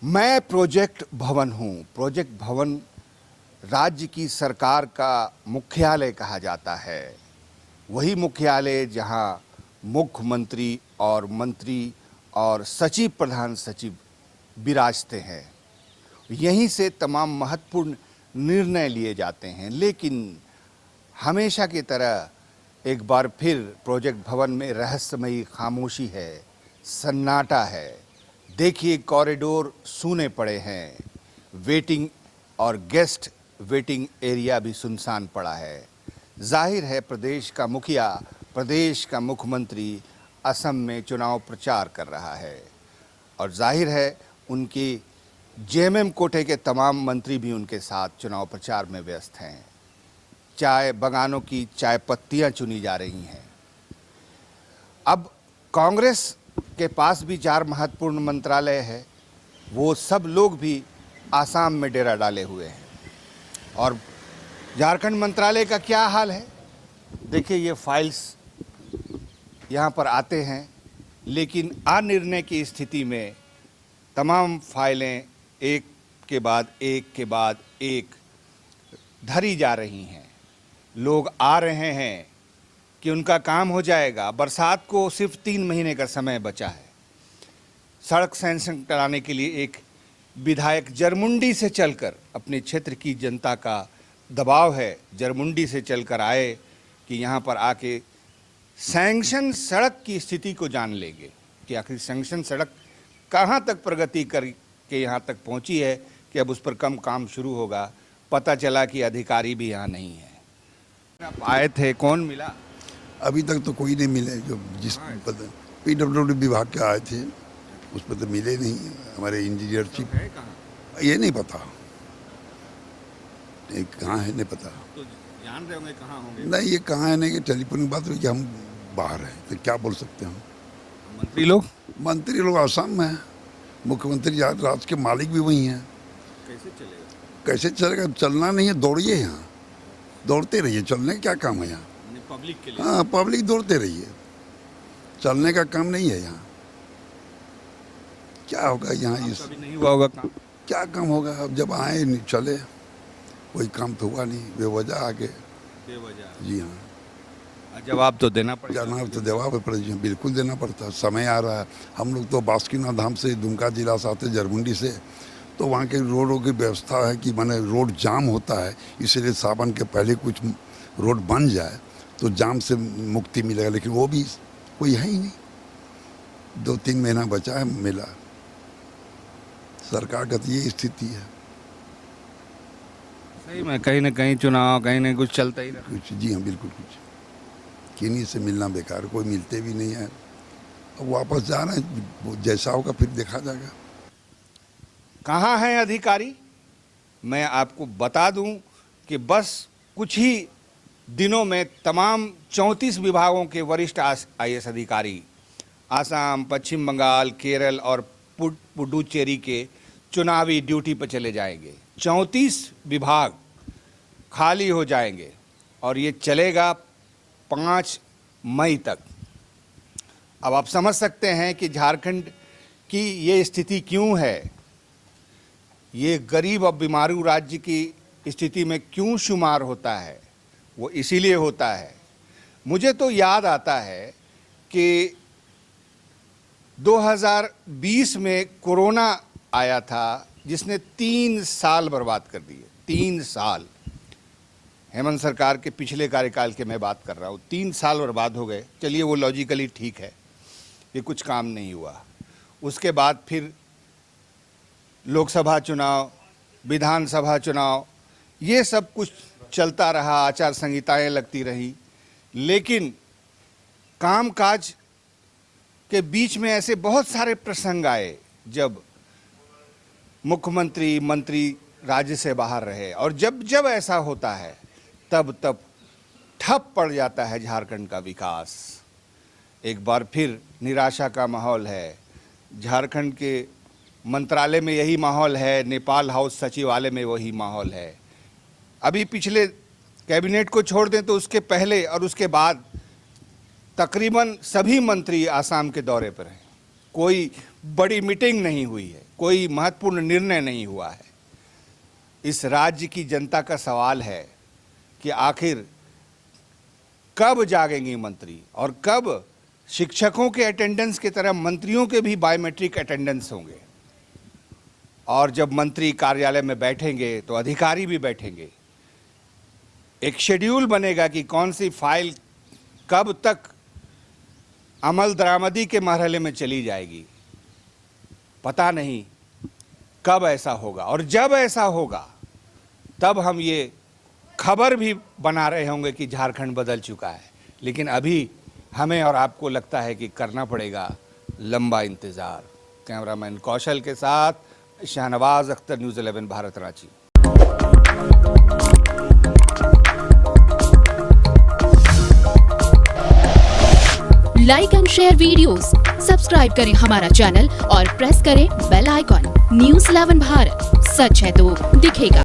मैं प्रोजेक्ट भवन हूँ। प्रोजेक्ट भवन राज्य की सरकार का मुख्यालय कहा जाता है। वही मुख्यालय जहाँ मुख्यमंत्री और मंत्री और सचिव प्रधान सचिव विराजते हैं। यहीं से तमाम महत्वपूर्ण निर्णय लिए जाते हैं। लेकिन हमेशा की तरह एक बार फिर प्रोजेक्ट भवन में रहस्यमयी खामोशी है, सन्नाटा है। देखिए, कॉरिडोर सूने पड़े हैं। वेटिंग और गेस्ट वेटिंग एरिया भी सुनसान पड़ा है। जाहिर है प्रदेश का मुखिया, प्रदेश का मुख्यमंत्री असम में चुनाव प्रचार कर रहा है और जाहिर है उनकी जेएमएम कोटे के तमाम मंत्री भी उनके साथ चुनाव प्रचार में व्यस्त हैं। चाय बगानों की चाय पत्तियां चुनी जा रही हैं। अब कांग्रेस के पास भी 4 महत्वपूर्ण मंत्रालय है। वो सब लोग भी आसाम में डेरा डाले हुए हैं। और झारखंड मंत्रालय का क्या हाल है? देखिए, ये फाइल्स यहाँ पर आते हैं, लेकिन अनिर्णय की स्थिति में तमाम फाइलें एक के बाद एक धरी जा रही हैं। लोग आ रहे हैं कि उनका काम हो जाएगा। बरसात को सिर्फ 3 महीने का समय बचा है। सड़क सैंक्शन कराने के लिए एक विधायक जरमुंडी से चलकर, अपने क्षेत्र की जनता का दबाव है, जरमुंडी से चलकर आए कि यहाँ पर आके सैंक्शन सड़क की स्थिति को जान लेंगे कि आखिर सैंक्शन सड़क कहाँ तक प्रगति करके यहाँ तक पहुँची है कि अब उस पर कम काम शुरू होगा। पता चला कि अधिकारी भी यहाँ नहीं है। आप आए थे, कौन मिला? अभी तक तो कोई नहीं मिले। जो जिस PWD विभाग के आए थे उस पर तो मिले नहीं। हमारे इंजीनियर चीफ है कहाँ? ये नहीं पता, कहाँ है नहीं पता। तो जान रहे होंगे कहाँ होंगे? नहीं, ये कहाँ है नहीं कि टेलीफोन की बात हुई कि हम बाहर हैं, तो क्या बोल सकते हैं हम। मंत्री लोग आसाम में हैं। मुख्यमंत्री राज्य के मालिक भी वही हैं। कैसे चलेगा? कैसे चलेगा? चलना नहीं है, दौड़िए। यहाँ दौड़ते रहिए। चलने का क्या काम है यहाँ? पब्लिक के लिए? हाँ, पब्लिक दौड़ते रहिए। चलने का काम नहीं है यहाँ। क्या होगा यहाँ? इस कभी नहीं हुआ होगा काम? क्या काम होगा? अब जब आए नहीं चले, कोई काम तो हुआ नहीं। बेवजह आके बेवजह। जी हाँ, जवाब तो देना पड़ेगा। जवाब तो जवाब पड़ेगा, बिल्कुल देना पड़ता। समय आ रहा है। हम लोग तो बासुकीनाथ धाम से दुमका जिला से आते, जरमुंडी से, तो वहाँ के रोडों की व्यवस्था है कि माने रोड जाम होता है, इसलिए सावन के पहले कुछ रोड बन जाए तो जाम से मुक्ति मिलेगा। लेकिन वो भी कोई है ही नहीं। 2-3 महीना बचा है, मिला। सरकार का तो ये स्थिति है। सही में कहीं ना कहीं चुनाव, कहीं ना कुछ चलता ही रहा। कुछ, जी हाँ, बिल्कुल कुछ। किन्हीं से मिलना बेकार, कोई मिलते भी नहीं है। अब वापस जा रहे हैं, जैसा होगा फिर देखा जाएगा। कहाँ हैं अधिकारी? मैं आपको बता दूं कि बस कुछ ही दिनों में तमाम 34 विभागों के वरिष्ठ IAS अधिकारी आसाम, पश्चिम बंगाल, केरल और पुडुचेरी के चुनावी ड्यूटी पर चले जाएंगे। 34 विभाग खाली हो जाएंगे और ये चलेगा 5 मई तक। अब आप समझ सकते हैं कि झारखंड की ये स्थिति क्यों है। ये गरीब और बीमारू राज्य की स्थिति में क्यों शुमार होता है? वो इसीलिए होता है। मुझे तो याद आता है कि 2020 में कोरोना आया था, जिसने 3 साल बर्बाद कर दिए। 3 साल। हेमंत सरकार के पिछले कार्यकाल के मैं बात कर रहा हूँ। 3 साल बर्बाद हो गए। चलिए, वो लॉजिकली ठीक है कि कुछ काम नहीं हुआ। उसके बाद फिर लोकसभा चुनाव, विधानसभा चुनाव, ये सब कुछ चलता रहा। आचार संहिताएं लगती रही। लेकिन कामकाज के बीच में ऐसे बहुत सारे प्रसंग आए जब मुख्यमंत्री, मंत्री राज्य से बाहर रहे, और जब ऐसा होता है तब ठप पड़ जाता है झारखंड का विकास। एक बार फिर निराशा का माहौल है। झारखंड के मंत्रालय में यही माहौल है, नेपाल हाउस सचिवालय में वही माहौल है। अभी पिछले कैबिनेट को छोड़ दें तो उसके पहले और उसके बाद तकरीबन सभी मंत्री आसाम के दौरे पर हैं। कोई बड़ी मीटिंग नहीं हुई है। कोई महत्वपूर्ण निर्णय नहीं हुआ है। इस राज्य की जनता का सवाल है कि आखिर कब जागेंगे मंत्री और कब शिक्षकों के अटेंडेंस की तरह मंत्रियों के भी बायोमेट्रिक अटेंडेंस होंगे। और जब मंत्री कार्यालय में बैठेंगे तो अधिकारी भी बैठेंगे। एक शेड्यूल बनेगा कि कौन सी फाइल कब तक अमल दरामदी के मरहले में चली जाएगी। पता नहीं कब ऐसा होगा, और जब ऐसा होगा तब हम ये खबर भी बना रहे होंगे कि झारखंड बदल चुका है। लेकिन अभी हमें और आपको लगता है कि करना पड़ेगा लंबा इंतज़ार। कैमरामैन कौशल के साथ Shahnawaz Akhtar, news 11 Bharat, Ranchi. Like and share videos, subscribe करें हमारा चैनल और प्रेस करें बेल आइकॉन। न्यूज़ 11 भारत, सच है तो दिखेगा।